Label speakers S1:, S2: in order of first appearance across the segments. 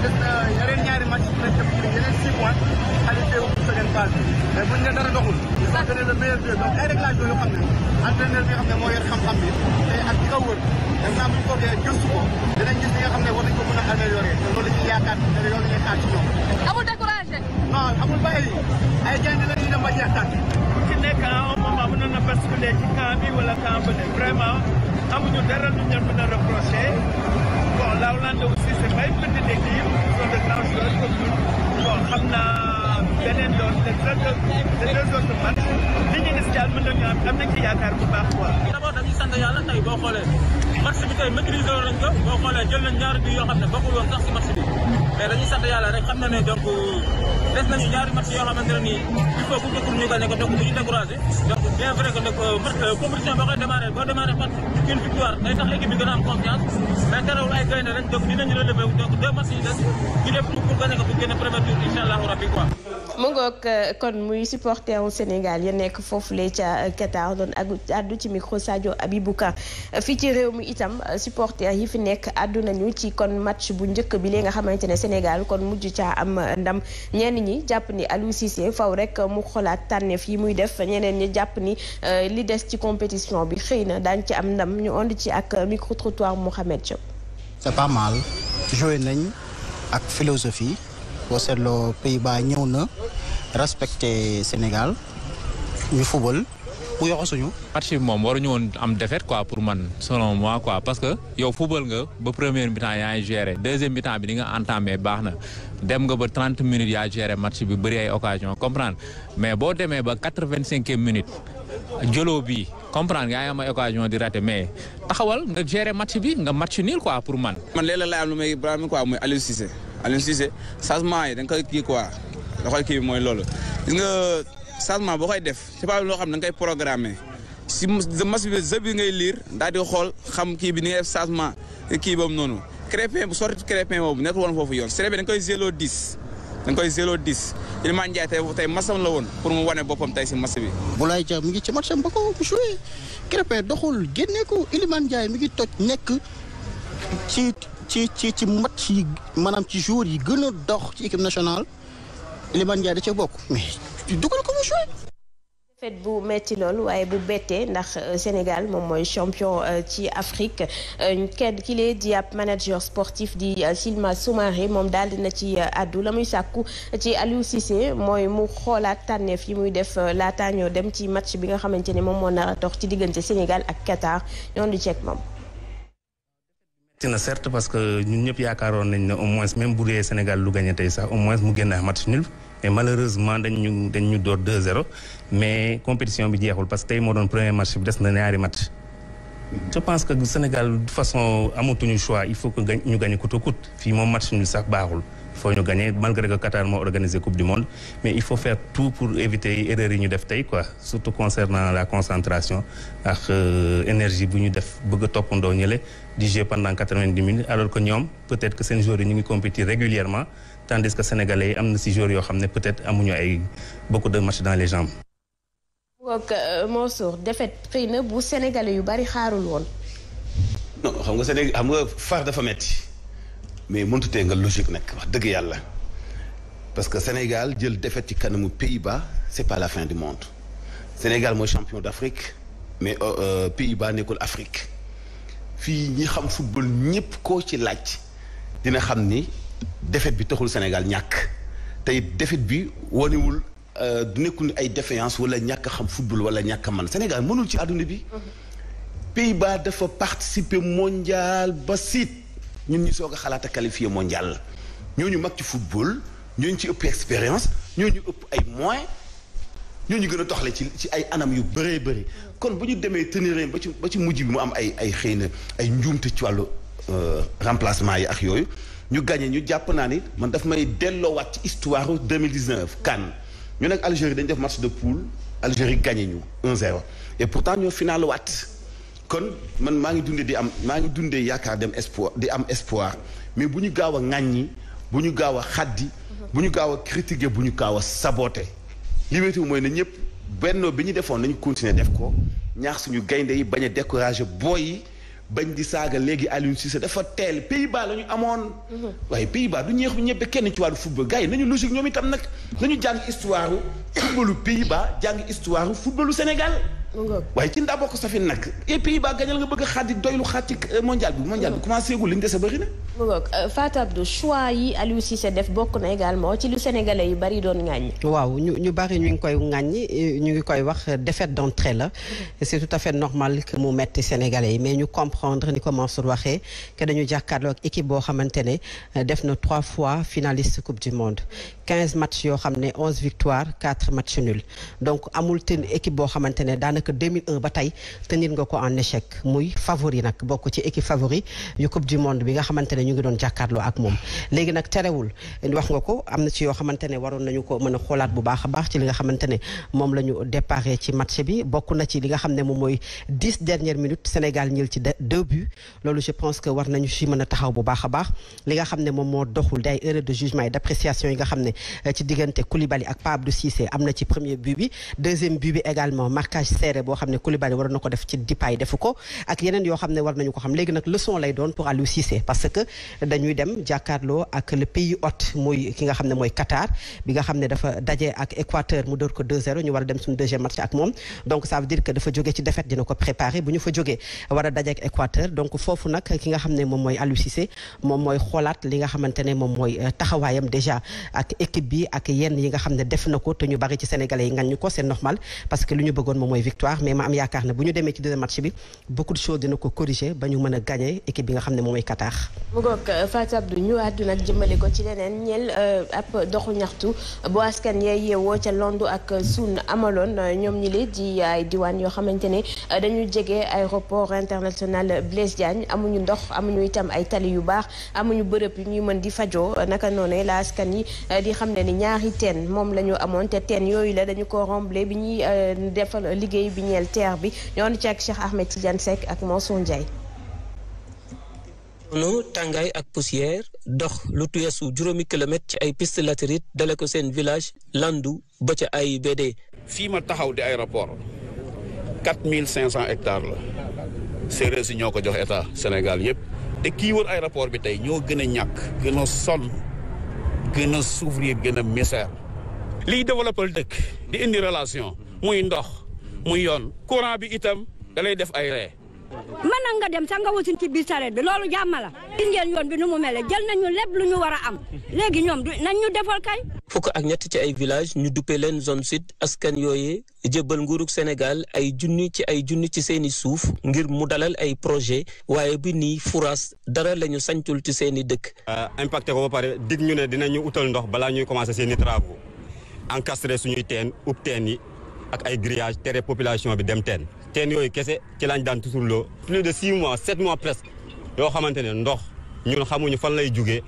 S1: des na yeneen ñaari match yi nekk yeneen 6 points qualifié wu pour seconde phase bi mais buñ ne dara doxul ça c'est le meilleur jeu donc ay réglages yoo xam ne entraîneur bi nga xam ne moo yor xam-xam bi te ak ki ko wër def naa bu ñu toogee gëstu ko dinañ gis li nga xam ne war nañ ko mën a améliorer te loolu la ñuy yaakaar te loolu la ñuy xaar ci ñoom.
S2: amul découragé.
S1: non amul bàyyi ay gaynde la ñuy dem ba jeex tàkk.
S3: ku ci nekk à un moment mënoon na basculer ci camp bi wala camp bële vraiment amuñu dara lu ñu mën a reprocher. Bon, la Hollande aussi, c'est pas une petite équipe, ils sont de grands joueurs comme nous. Bon, xam naa beneen yoon les deux autres matchs li ñu gis daal mën nañu am nañ ci yaakaar bu baax quoi.
S4: D'abord dañuy sant yàlla tey boo xoolee match bi tey maîtriser nañ ko boo xoolee jël nañ ñaari bi yoo xam ne bokkul woon sax si match bi mais dañuy sant yàlla rek xam na ne donc des nañu ñaari match yoo xamante ne nii il faut que ñu gagné ko donc duñu découragé donc bien vrai que nag compétition boo koy démarré boo démarré par une victoire day tax équipe bi gën a am confiance mais terewul ay gaynde lañ donc dinañu relever donc 2 matchs yi des ñu def pour gagné ko pour génn premier tour incha allahu rabbi quoi.
S5: mu ngoog kon muy supporter wu Sénégal ya nekk foofule ca Qatar doon addu ci micro Sadio Abibou Ka fii ci réew mi itam supporter yi fi nekk addu nañu ci kon match bu njëkk bi li nga xamante ne Sénégal kon mujj caa am ndam ñenn ñi jàpp ni Aliou Cissé faw rek mu xolaat tànneef yi muy def ñeneen ñi jàpp ni li des ci compétition bi xëy na daañ ci am ndam ñu ond ci ak micro trottoir Mohamed Diop.
S6: C'est pas mal joué nañ ak philosophie boo seetloo Pays-Bas ñëw na respecté Sénégal ñu football bu yoxosuñu.
S7: match bi moom waruñu woon am défaite quoi pour man selon moi quoi parce que yow football nga ba première mi-temps yaa ngi géré deuxième mi-temps bi di nga entamé baax na dem nga ba 30 minutes yaa géré match bi bëri ay occasion comprendre mais boo demee ba 85e minute jëloo bi comprendre nga am ay occasion di raté mais taxawal nga géré match bi nga match nul quoi pour man.
S8: man léeg-léeg laa am lu may Ibrahima quoi muy Aliou Cissé changement yi da nga koy kii quoi da koy kii mooy loolu gis nga changement boo koy def c'est pas loo xam ne da nga koy programmer si match bi jeu bi ngay lire daal di xool xam kii bi ni ngay def changement kii boobu noonu Crépin bu sorti Crépin boobu nekkul woon foofu yoon Crépin da nga koy zélo 10 da nga koy zélo 10 Iliman Ndiaye tey masam la woon pour mu wane boppam tey si match bi.
S6: Boulaye Dia mi ngi ci matcham ba ko bu joué Crépin doxul génne ko Iliman Ndiaye mi ngi toj nekk ci match yi maanaam ci jour yi gën a dox ci équipe nationale Iliman Ndiaye da cee bokk mais dugal ko mu joué.
S5: fet bu metti loolu waaye bu bettee ndax Sénégal moom mooy champion ci Afrique kenn ki lee di ab manager sportif di Silma Soumaré moom daal dina ci àddu la muy sàkku ci Aliou Cissé mooy mu xoolaat tànneef yi muy def laataa ñoo dem ci match bi nga xamante ne moom moo nar a dox ci diggante Sénégal ak Qatar ñoon di ceeg moom.
S9: na certes parce que ñun ñëpp yaakaaroon nañ ne au moins même bu dee Sénégal lu gagné tey sax au moins mu génn match nul mais malheureusement dañ ñu door 2-0 mais compétition bi jeexul parce que tey moo doon premier match bi des na ñaari match. je pense que Sénégal de façon amatuñu choix il faut que ñu gagné coûte que coûte fii moom match nul sax baaxul. il faut ñu gagné malgré que Qatar moo organisé coupe du monde mais il faut faire tout pour éviter erreurs yi ñu def tey quoi surtout concernant la concentration ak énergie bu ñu def bëgg a toppandoo ñële di jouer pendant 90 minutes alors que ñoom peut-être que seen joueurs yi ñu ngi compétir régulièrement tandis que sénégalais yi am na si joueurs yoo xam ne peut-être amuñu ay beaucoup de matchs dans les jambes.
S5: donc Mansour défaite xëy na bu sénégalais yu bari xaarul woon.
S10: non xam nga Sénégal xam nga far dafa metti mais mënutee nga logique nag wax dëgg yàlla parce que Sénégal jël défaite ci kanamu Pays-Bas c'est pas la fin du monde Sénégal mooy champion d'Afrique mais Pays-Bas nekkul Afrique fii ñi xam football ñépp koo ci laaj dina xam ni défaite bi taxul Sénégal ñàkk tey défaite bi wonewul du nekkul ni ay défaillance wala ñàkk xam football wala ñàkk man Sénégal mënul ci àdduna bi Pays-Bas dafa participer mondial ba siit ñun ñu soog a xalaat a qualifié mondial ñooñu mag ci football ñooñu ci ëpp expérience ñooñu ëpp ay moyens ñooñu gën a toxle ci ay anam yu bëree bëri kon bu ñu demee tenir ba ci mujj bi mu am ay xëy na ay njuumte ci wàllu remplacement yi ak yooyu ñu gagné ñu jàpp naa ni man daf may delloowaat ci histoire 2019 CAN ñu nag Algérie dañu def match de poule Algérie gagné ñu 1-0 et pourtant ñoo final waat kon man maa ngi dundee yaakaar di am espoir mais bu ñu gaaw a ŋàññi bu ñu gaaw a xaddi bu ñu gaaw a critiquer bu ñu gaaw a saboter li wéetu mooy na ñëpp bennoo bi ñu defoon nañu continuer def ko ñaax suñu gaynde yi bañ a décourager booy yi bañ di saaga léegi Aliou Cissé dafa teel Pays-Bas la ñu amoon. waaye Pays-Bas du ñeexu ñebe kenn ci wàllu football gars yi nañu logique ñoom itam nag nañu jàng histoire footballu Pays-Bas jàng histoire footballu Sénégal. waaye ci ndaa bokk safin nag et Pays-Bas gañal nga bëgg a xaati doylu xaati mondial bi commencé gul li ñu dese bëri na.
S5: mu ngoog Fatou Abdou choix yi Aliou Cissé def bokk na également ci lu sénégalais yu bari doon ŋàññi.
S2: waaw ñu bari ñu ngi koy ŋàññi ñu ngi koy wax défaite d'entrée la c'est tout à fait normal que mu metti sénégalais yi mais ñu comprendre ni ko Mansour waxee que dañu jàkkaarloo ak équipe boo xamante ne def na 3 fois finaliste coupe du monde 15 matchs yoo xam ne 11 victoires 4 matchs nuls donc amul ten équipe boo xamante ne daanaka 2001 ba tey tenir nga ko en échec muy favori nag bokk ci équipe favori yu coupe du monde bi nga xamante ne ñu ngi doon jàkkaarloo ak moom léegi nag terewul wax nga ko am na ci yoo xamante ne waroon nañu ko mën a xoolaat bu baax a baax ci li nga xamante ne moom la ñu déparé ci match bi bokk na ci li nga xam ne moom mooy 10 dernières minutes Sénégal ñël ci 2 buts loolu je pense que war nañu ci mën a taxaw bu baax a baax li nga xam ne moom moo doxul day erreur de jugement et d'appréciation yi nga xam ne ci diggante Koulibaly ak Pape Abdou Cissé am na ci premier but bi deuxième but bi également marquage serré boo xam ne Koulibaly waroon na ko def ci Depay defu ko ak yeneen yoo xam ne war nañu ko xam léegi nag leçon lay doon pour Aliou Cissé parce que dañuy dem jàkkaarloo ak le pays hôte muy ki nga xam ne mooy Qatar bi nga xam ne dafa daje ak Équateur mu dóor ko 2-0 ñu war a dem suñu deuxième match ak moom donc ça veut dire que dafa jógee ci défaite dina ko préparer bu ñu fa jógee war a daje ak Équateur donc foofu nag ki nga xam ne moom mooy Aliou Cissé moom mooy xoolaat li nga xamante ne moom mooy taxawaayam déjà ak équipe bi ak yenn yi nga xam ne def na ko te ñu bari ci sénégalais yi ngañ ko c'est normal parce que lu ñu bëggoon moom mooy victoire mais ma am yaakaar ne bu ñu demee ci deuxième match bi beaucoup de choses dina ko corriger ba ñu mën a gagner équipe bi nga xam ne moom mooy Qatar.
S5: mu ngoog Fatou Abdou ñu àddu nag jëmale ko ci leneen ñeel ab doxu ñaxtu bu askan yee yeewoo ca Londo ak Suun amaloon ñoom ñi lee di ay diwaan yoo xamante ne dañu jege aéroport international Blaise Diagne amuñu ndox amuñu itam ay tali yu baax amuñu bërëb yu ñuy mën di fajoo naka noonu la askan yi di xam ne ni ñaari teen moom la ñu amoon te teen yooyu la dañu ko remblé bi ñuy defal liggéey bi ñeel terre bi ñoon ci ak Cheikh Ahmed Tidiane Seck ak Mansour Ndiaye.
S11: noonu tàngaay ak poussière dox lu tuyeesu 6 kilomètres ci ay piste latérite dale ko seen village Landu ba ca ay BD.
S12: fii ma taxaw di aéroport 4500 hectares la séeréer si ñoo ko jox état Sénégal yëpp te kii wër aéroport bi tey ñoo gën a ñàkk gën a sonn gën a souffrir gën a misère liy développé dëkk di indi relation muy ndox muy yoon courant bi itam da lay def ay ree
S13: mën na nga dem sax nga wasin ci biir sareet bi loolu jàmm la gis ngeen yoon bi nu mu mel jël nañu lépp lu ñu war a am léegi ñoom nañ ñu defal kay.
S11: fukk ak ñett ci ay village ñu duppe leen zone sud askan yooyee jëbbal nguurug Sénégal ay junni ci seeni suuf ngir mu dalal ay projet waaye bi nii furas dara la ñu sañtul ci seeni dëkk.
S14: impacté ko ba pare dig ñu ne dinañu utal ndox balaa ñuy commencé seeni travaux encastré suñuy teen ub teen yi ak ay grillage tere population bi dem teen yooyu kese ci lañ daan tuturloo plus de 6 mois 7 mois presque yoo xamante ne ndox ñun xamuñu fan lay jugee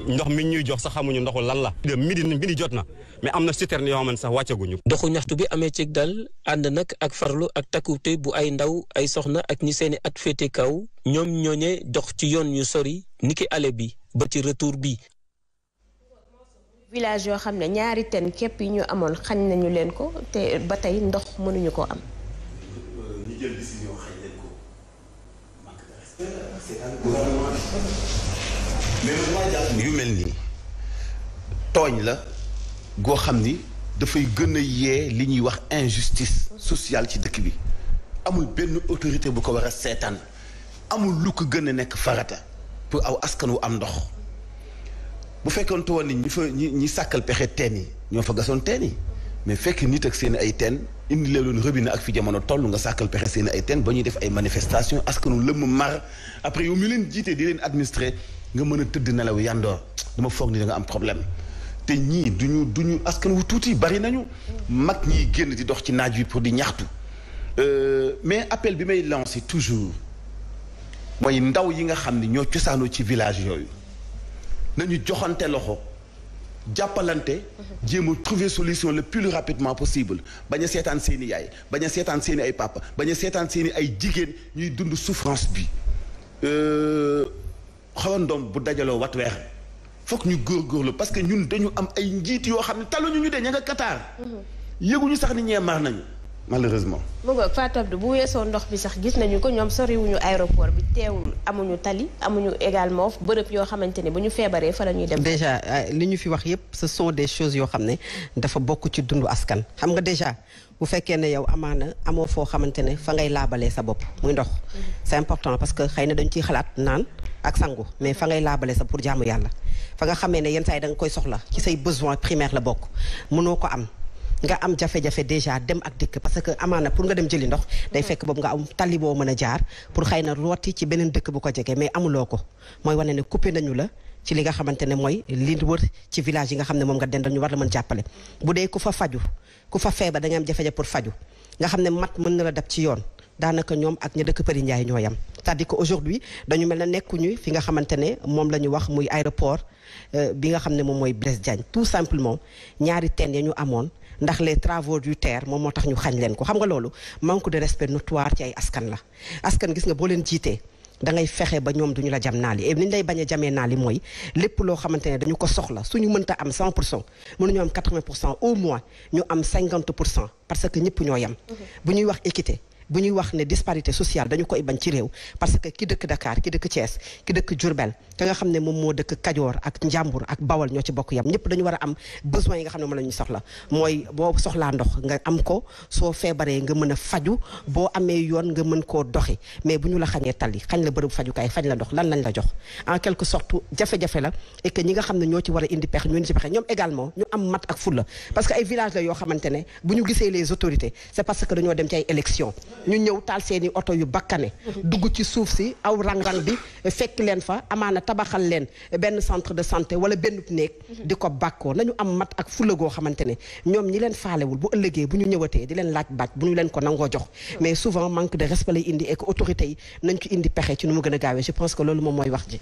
S14: ndox mi ñuy jox sax xamuñu ndoxu lan la. midi jot na mais am na citerne yoo xamante sax wàccaguñu.
S11: doxu ñaxtu bi amee ci dal ànd nag ak farlu ak takkute bu ay ndaw ay soxna ak ñi seeni at féete kaw ñoom ñooñee dox ci yoon yu sori niki ale bi ba ci retour bi.
S5: village yoo xam ne ñaari teen képp yi ñu amoon xañ nañu leen ko te ba tey ndox mënuñu ko am.
S10: ñu jël décision xañ leen ko manque de respect c'est un gouvernement mais maa jàpp ni yu mel nii tooñ la goo xam ni dafay gën a yee li ñuy wax injustice sociale ci dëkk bi amul benn autorité bu ko war a seetaan amul lu ko gën a nekk farata pour aw askan wu am ndox bu fekkoon woon ni ñi sàkkal pexe teen yi ñoo fa gasoon teen yi mais fekk nit ak seen ay teen indi leen robinet ak fi jamono toll nga sàkkal pexe seen ay teen ba ñuy def ay manifestation askanu lëmm mar après yow mi leen jiite di leen administrer nga mën a tëdd nelaw yandoor dama foog ni da nga am problème te ñii duñu askan wu tuuti bari nañu mag ñiy génn di dox ci naaj wi pour di ñaxtu mais appel bi may lancer toujours mooy ndaw yi nga xam ne ñoo cosaanoo ci village yooyu nañu joxante loxo jàppalante jéem a trouver solution le plus rapidement possible bañ a seetaan seeni yaay bañ a seetaan seeni ay papa bañ a seetaan seeni ay jigéen ñuy dund souffrance bi xawandoom bu dajaloo wat weex foog ñu góorgóorlu parce que ñun dañu am ay njiit yoo xam ne taluñu ñu de ña nga Qatar yëguñu sax ni ñee mar nañu malheureusement.
S5: mu ngoog Fatou Abdou bu weesoo ndox bi sax gis nañu ko ñoom soriwuñu aéroport bi teewul amuñu tali amuñu également bërëb yoo xamante ne bu ñu feebaree fa la ñuy dem.
S2: déjà li ñu fi wax yépp ce sont des choses yoo xam ne dafa bokk ci dundu askan xam nga déjà bu fekkee ne yow amaana amoo foo xamante ne fa ngay laabalee sa bopp muy ndox c'est important parce que xëy na dañ ciy xalaat naan ak sangu mais fa ngay laabalee sa pour jaamu yàlla fa nga xamee ne yenn saa yi da nga koy soxla ci say besoin primaire la bokk mënoo ko am nga am jafe-jafe déjà dem ak dëkk parce que amaana pour nga dem jëli ndox day fekk boobu nga am tali boo mën a jaar pour xëy na rooti ci beneen dëkk bu ko jege mais amuloo ko mooy wane ne coupé nañu la ci li nga xamante ne mooy li wër ci village yi nga xam ne moom nga dendal ñu war la mën jàppale bu dee ku fa faju ku fa feebar da nga am jafe-jafe pour faju nga xam ne mat mën na la dab ci yoon daanaka ñoom ak ña dëkk Përi Njaay ñoo yam c'est-à-dire que aujourd'hui dañu mel ne nekkuñu fi nga xamante ne moom la ñu wax muy aéroport bi nga xam ne moom mooy Blaise Diagne tout simplement ñaari teen ya ñu amoon ndax les travaux du terre moom moo tax ñu xañ leen ko xam nga loolu manque de respect notoire ci ay askan la askan gis nga boo leen jiitee da ngay fexe ba ñoom duñu la jam naali et li ñu lay bañ a jamee naali mooy lépp loo xamante ne dañu ko soxla suñu mënta am 100% mënuñu am 80% au moins ñu am 50% parce que ñëpp ñoo yem bu ñuy wax équité bu ñuy wax ne disparité sociale dañu koy bañ ci réew parce que ki dëkk Dakar ki dëkk Thiès ki dëkk Diourbel ka nga xam ne moom moo dëkk Kajoor ak Njàmbur ak Bawol ñoo ci bokk yam ñëpp dañu war a am besoin yi nga xam ne moom la ñuy soxla mooy boo soxlaa ndox nga am ko soo feebaree nga mën a faju boo amee yoon nga mën koo doxi mais bu ñu la xañee tali xañ la bërëb fajukaay fañ la ndox lan lañ la jox en quelque sorte jafe-jafe la et que ñi nga xam ne ñoo ci war a indi pexe ñoo indi ci pexe ñoom également ñu am mat ak fulla parce que ay village la yoo xamante ne bu ñu gisee les autorités c'est parce que dañoo dem ci ay élections ñu ñëw taal seeni oto yu bakkane dugg ci suuf si aw rang-rang bi fekk leen fa amaana tabaxal leen benn centre de santé wala benn néeg di ko bàkkoo nañu am mat ak fulla goo xamante ne ñoom ñi leen faalewul bu ëllëgee bu ñu ñëwatee di leen laaj baaj bu ñu leen ko nangoo jox mais souvent manque de respect lay indi et que autorités yi nañ ci indi pexe ci nu mu gën a gaawee je pense que loolu moom mooy wax ji